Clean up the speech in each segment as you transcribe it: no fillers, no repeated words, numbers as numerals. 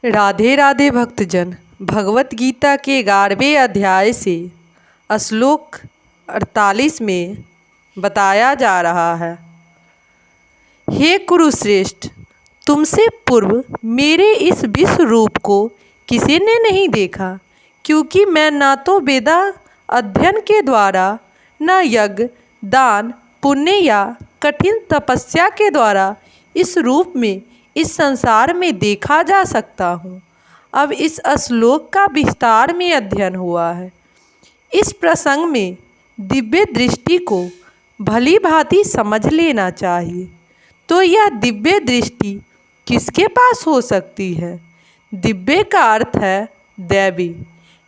राधे राधे भक्तजन। भगवत गीता के 11वें अध्याय से श्लोक 48 में बताया जा रहा है। हे कुरुश्रेष्ठ, तुमसे पूर्व मेरे इस विश्व रूप को किसी ने नहीं देखा, क्योंकि मैं ना तो वेदा अध्ययन के द्वारा, न यज्ञ, दान, पुण्य या कठिन तपस्या के द्वारा इस रूप में इस संसार में देखा जा सकता हूँ। अब इस श्लोक का विस्तार में अध्ययन हुआ है। इस प्रसंग में दिव्य दृष्टि को भली भांति समझ लेना चाहिए। तो यह दिव्य दृष्टि किसके पास हो सकती है? दिव्य का अर्थ है दैवी।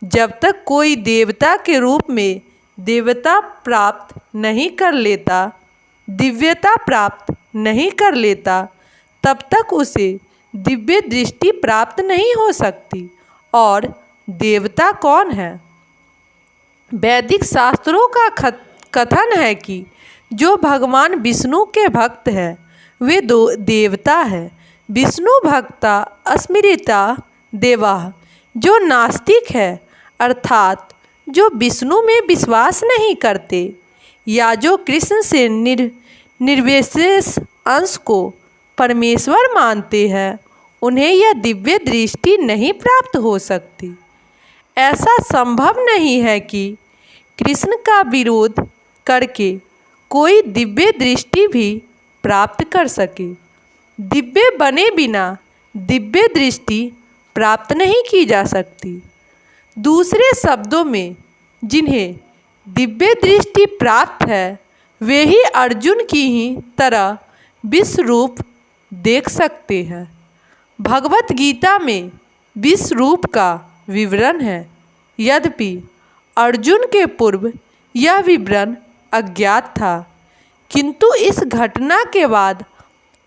जब तक कोई देवता के रूप में देवता प्राप्त नहीं कर लेता, दिव्यता प्राप्त नहीं कर लेता, तब तक उसे दिव्य दृष्टि प्राप्त नहीं हो सकती। और देवता कौन है? वैदिक शास्त्रों का कथन है कि जो भगवान विष्णु के भक्त है वे दो देवता है। विष्णु भक्ता अस्मृता देवाः। जो नास्तिक है अर्थात जो विष्णु में विश्वास नहीं करते या जो कृष्ण से निर्विशेष अंश को परमेश्वर मानते हैं, उन्हें यह दिव्य दृष्टि नहीं प्राप्त हो सकती। ऐसा संभव नहीं है कि कृष्ण का विरोध करके कोई दिव्य दृष्टि भी प्राप्त कर सके। दिव्य बने बिना दिव्य दृष्टि प्राप्त नहीं की जा सकती। दूसरे शब्दों में, जिन्हें दिव्य दृष्टि प्राप्त है वे ही अर्जुन की ही तरह विश्व रूप देख सकते हैं। भगवत गीता में विश्व रूप का विवरण है। यद्यपि अर्जुन के पूर्व यह विवरण अज्ञात था, किंतु इस घटना के बाद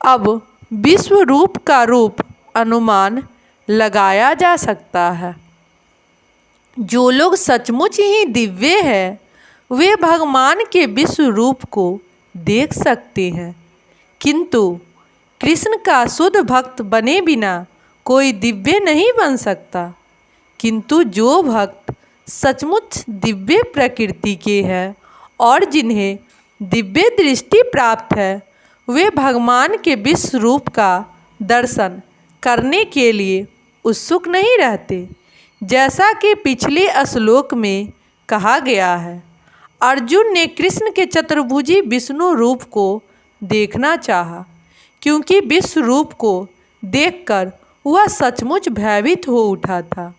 अब विश्व रूप का रूप अनुमान लगाया जा सकता है। जो लोग सचमुच ही दिव्य हैं वे भगवान के विश्व रूप को देख सकते हैं, किंतु कृष्ण का शुद्ध भक्त बने बिना कोई दिव्य नहीं बन सकता। किंतु जो भक्त सचमुच दिव्य प्रकृति के हैं और जिन्हें दिव्य दृष्टि प्राप्त है वे भगवान के विश्व रूप का दर्शन करने के लिए उत्सुक नहीं रहते। जैसा कि पिछले श्लोक में कहा गया है, अर्जुन ने कृष्ण के चतुर्भुजी विष्णु रूप को देखना चाहा, क्योंकि विश्व रूप को देखकर वह सचमुच भयभीत हो उठा था।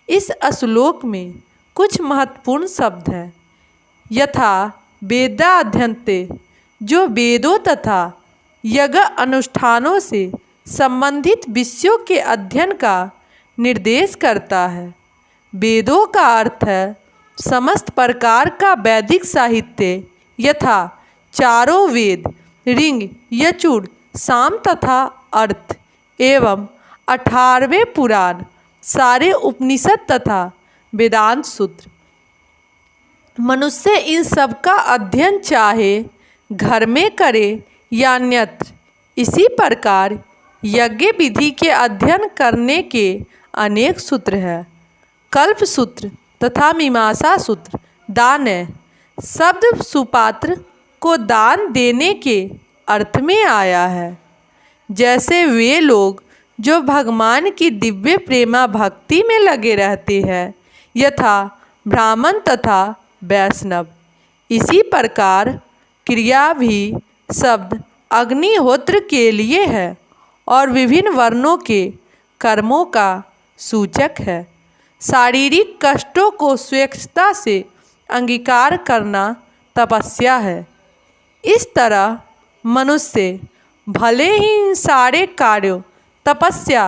इस श्लोक में कुछ महत्वपूर्ण शब्द हैं। यथा वेदाध्यन्ते, जो वेदों तथा यज्ञ अनुष्ठानों से संबंधित विषयों के अध्ययन का निर्देश करता है। वेदों का अर्थ है समस्त प्रकार का वैदिक साहित्य, यथा चारों वेद, ऋग, यजुर, साम तथा अर्थ एवं 18वें पुराण, सारे उपनिषद तथा वेदांत सूत्र। मनुष्य इन सब का अध्ययन चाहे घर में करे या अन्यत्र। इसी प्रकार यज्ञ विधि के अध्ययन करने के अनेक सूत्र हैं। कल्प सूत्र तथा मीमांसा सूत्र दान शब्द सुपात्र को दान देने के अर्थ में आया है। जैसे वे लोग जो भगवान की दिव्य प्रेमा भक्ति में लगे रहते हैं, यथा ब्राह्मण तथा वैष्णव। इसी प्रकार क्रिया भी शब्द अग्निहोत्र के लिए है और विभिन्न वर्णों के कर्मों का सूचक है। शारीरिक कष्टों को स्वेच्छा से अंगीकार करना तपस्या है। इस तरह मनुष्य भले ही इन सारे कार्यों तपस्या,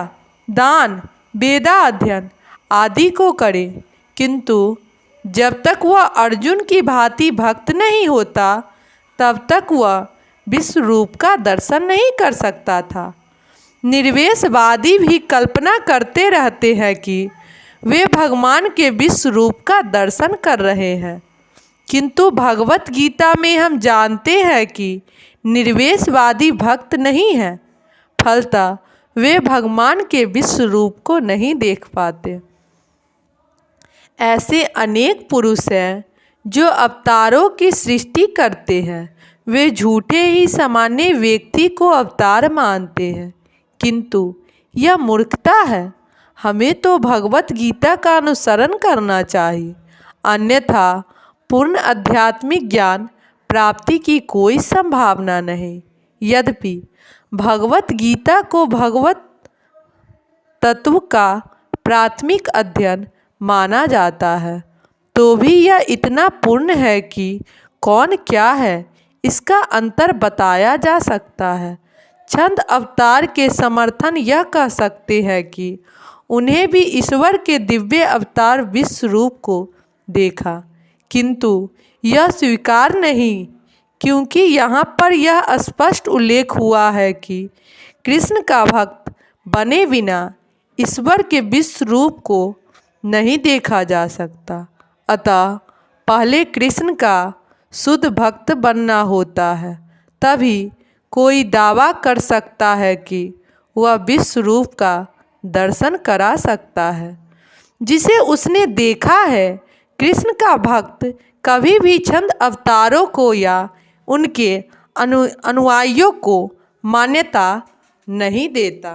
दान, वेदा अध्ययन आदि को करे, किंतु जब तक वह अर्जुन की भांति भक्त नहीं होता तब तक वह विश्व रूप का दर्शन नहीं कर सकता था। निर्वेशवादी भी कल्पना करते रहते हैं कि वे भगवान के विश्व रूप का दर्शन कर रहे हैं, किंतु भगवत गीता में हम जानते हैं कि निर्वेशवादी भक्त नहीं है। फलतः वे भगवान के विश्व रूप को नहीं देख पाते। ऐसे अनेक पुरुष हैं जो अवतारों की सृष्टि करते हैं। वे झूठे ही सामान्य व्यक्ति को अवतार मानते हैं, किंतु यह मूर्खता है। हमें तो भगवत गीता का अनुसरण करना चाहिए, अन्यथा पूर्ण आध्यात्मिक ज्ञान प्राप्ति की कोई संभावना नहीं। यद्यपि भगवत गीता को भगवत तत्व का प्राथमिक अध्ययन माना जाता है, तो भी यह इतना पूर्ण है कि कौन क्या है इसका अंतर बताया जा सकता है। चंद अवतार के समर्थन यह कह सकते हैं कि उन्हें भी ईश्वर के दिव्य अवतार विश्व रूप को देखा, किंतु यह स्वीकार नहीं, क्योंकि यहाँ पर यह स्पष्ट उल्लेख हुआ है कि कृष्ण का भक्त बने बिना ईश्वर के विश्व रूप को नहीं देखा जा सकता। अतः पहले कृष्ण का शुद्ध भक्त बनना होता है, तभी कोई दावा कर सकता है कि वह विश्व रूप का दर्शन करा सकता है जिसे उसने देखा है। कृष्ण का भक्त कभी भी चंद अवतारों को या उनके अनुयायियों को मान्यता नहीं देता।